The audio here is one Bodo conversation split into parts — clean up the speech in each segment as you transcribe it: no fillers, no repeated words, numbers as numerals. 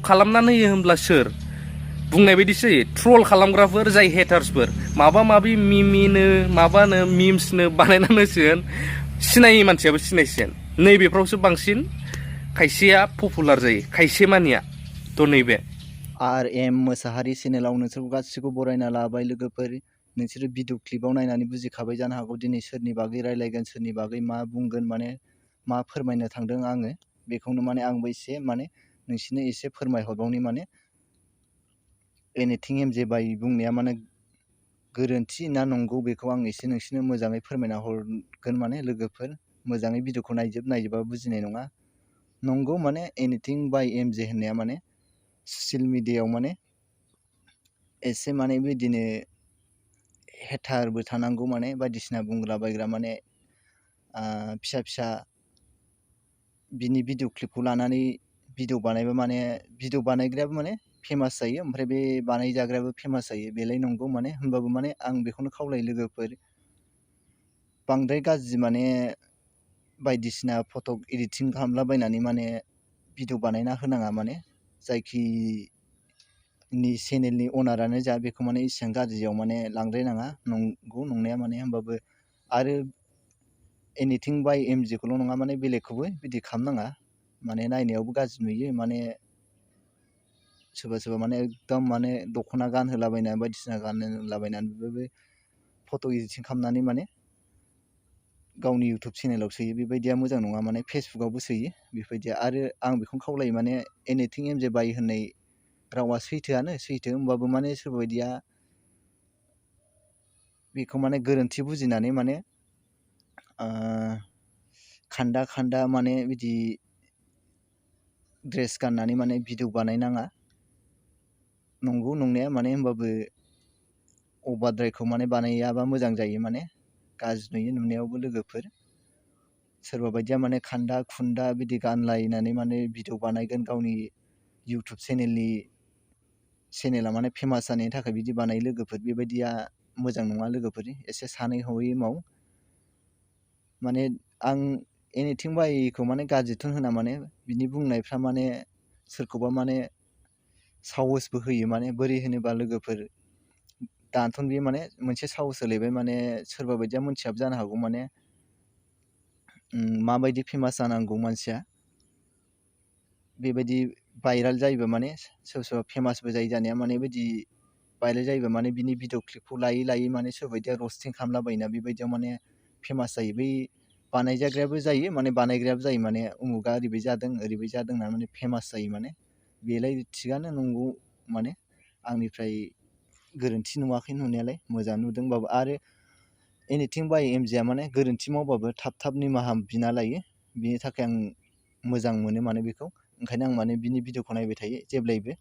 खालामनानै होयो होमब्ला सोर बुंनाय बायदिसो ट्रल खालामग्राफोर जाय हेटार्सफोर माबा माबि मिमिनो माबानो मिम्सनो बानायनानैसोन सिनायै मानसियाबो सिनायसिगोन नैबेफ्रावसो बांसिन खायसेया पपुलार जायो खायसे मानिया थ' नैबे RM मोसाहारी चेनेलाव नोंसोरखौ गासिखौ बरायना लाबाय लोगोफोर नोंसोरो भिडिअ क्लिपाव नायनानै बुजिखाबाय जानो हागौ दिनै सोरनि बागै रायलायगोन सोरनि बागै मा बुंगोन माने मा फोरमायनो थांदों आङो बेखौनो माने आंबो एसे माने नोंसिनो एसे फोरमायहरबावनि माने एनिथिं एमजे बाय बुंनाया माने गोरोन्थि ना नंगौ बेखौ आं एसे नोंसिनो मोजाङै फोरमायना हरगोन माने लोगोफोर मोजाङै भिडिअखौ नायजोबा बुजिनाय नङा नंगौ माने एनिथिं बाय एमजे होननाया माने ससियेल मिडियायाव माने एसे माने बिदिनो हेटारबो थानांगौ माने बायदिसिना बुंग्रा बायग्रा माने फिसा फिसा बिनि भिडिअ क्लिपखौ लानानै भिडिअ बानायबा माने भिडिअ बानायग्रायाबो माने फेमास जायो ओमफ्राय बे बानायजाग्रायाबो फेमास जायो बेलाय नंगौ माने होमबाबो माने आं बेखौनो खावलायो लोगोफोर बांद्राय गाज्रि माने बायदिसिना फट' एडिटिं खालामलाबायनानै माने भिडिअ बानायना होनाङा माने जायखिनि चेनेलनि अनारानो जा बेखौ माने इसेबां गाज्रियाव माने लांद्रायनाङा नंगौ नंनाया माने होमबाबो आरो एनिथिं बाय एमजेखौल' नङा माने बेलेगखौबो बिदि खालामनाङा माने नायनायावबो गाज्रि नुयो माने सोरबा सोरबा माने एकदम माने दख'ना गानहोलाबायनानै बायदिसिना गानहोलाबायनानैबो फट' एडिटिं खालामनानै माने गावनि इउटुब चेनेलाव सोयो बेबायदिया मोजां नङा माने फेसबुकआवबो सोयो बेबायदिया आरो आं बेखौनो खावलायो माने एनिथिं एमजे बाय होननाय रावा सैथो होमबाबो माने सोरबा बायदिया बेखौ माने गोरोन्थि बुजिनानै माने खान्दा माने बिदि ड्रेस गाननानै माने भिडिअ बानायनाङा नंगौ नंनाया माने होमबाबो अभारद्रायखौ माने बानायाबा मोजां जायो माने गाज्रि नुयो नुनायावबो लोगोफोर सोरबा बायदिया माने खान्दा खुन्दा बिदि गानलायनानै माने भिडिअ बानायगोन गावनि इउटुब चेनेला माने फेमास जानायनि थाखाय बिदि बानायो लोगोफोर बेबायदिया मोजां नङा लोगोफोर एसे सानै हयै माव माने आं एनिथिं बायखौ माने गाज्रिथ' होना माने बिनि बुंनायफ्रा माने सोरखौबा माने साहसबो होयो माने बोरै होनोबा लोगोफोर दाथ' बे माने मोनसे साहस होलायबाय माने सोरबा बायदिया मोनथियाबो जानो हागौ माने माबायदि फेमास जानांगौ मानसिया बेबायदि भाइराल जायोबा माने सोरबा सोरबा फेमासबो जायो जानाया माने बेबायदि भाइराल जायोबा माने बिनि भिडिअ क्लिपखौ लायै माने सोरबा बायदिया रस्टिं खालामलाबायोना बेबायदियाव माने फेमास जायो बै बानायजाग्रायाबो जायो माने बानायग्रायाबो जायो माने उमुगा ओरैबायदि जादों होनना माने फेमास जायो माने बेलाय थिगानो नंगौ माने आंनिफ्राय गोरोन्थि नुवाखै नुनायालाय मोजां नुदोंबाबो आरो एनिथिं बाय एमजेआ माने गोरोन्थि मावबाबो थाब निमाहा बिना लायो बिनि थाखाय आं मोजां मोनो माने बेखौ ओंखायनो आं माने बिनि भिडिअखौ नायबाय थायो जेब्लायबो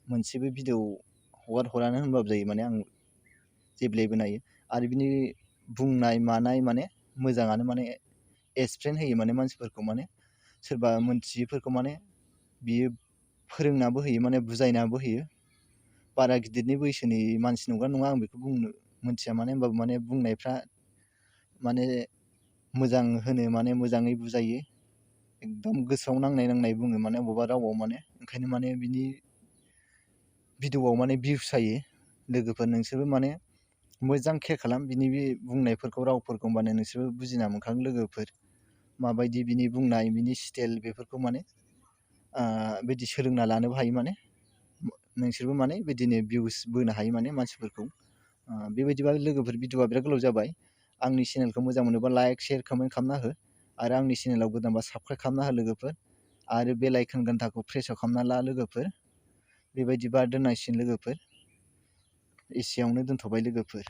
मोनसेबो भिडिअ हगारानो होनबाबो जायो माने आं जेब्लायबो नायो आरो बिनि बुंनाय मानाय माने मोजाङानो माने एक्सप्लेन होयो माने मानसिफोरखौ माने सोरबा मोनथियैफोरखौ माने बियो फोरोंनाबो होयो माने बुजायनाबो होयो बारा गिदिरनि बैसोनि मानसि नंगौना नङा आं बेखौ बुंनो मोनथिया माने होनबाबो माने बुंनायफ्रा माने मोजां होनो माने मोजाङै बुजायो एकदम गोसोआव नांनाय बुङो माने बबेबा रावाव माने ओंखायनो माने बिनि भिडिअआव माने भिउस जायो लोगोफोर नोंसोरबो माने मोजां केयार खालाम बिनि बे बुंनायफोरखौ रावफोरखौ होमबानो नोंसोरबो बुजिना मोनखागोन लोगोफोर माबायदि बिनि बुंनाय बिनि स्टाइल बेफोरखौ माने बिदि सोलोंना लानोबो हायो माने नोंसोरबो माने बिदिनो भिउस बोनो हायो माने मानसिफोरखौ बेबायदिबा लोगोफोर भिडिअआ बिराद गोलाव जाबाय आंनि चेनेलखौ मोजां मोनोबा लाइक शेयार कमेन्ट खालामना हो आरो आंनि चेनेलाव गोदानबा साबस्क्राइब खालामना हो लोगोफोर आरो बेल आइकन घन्टाखौ प्रेसाव खालामना ला लोगोफोर बेबायदिबा दोननांसिगोन लोगोफोर एसेयावनो दोनथ'बाय लोगोफोर।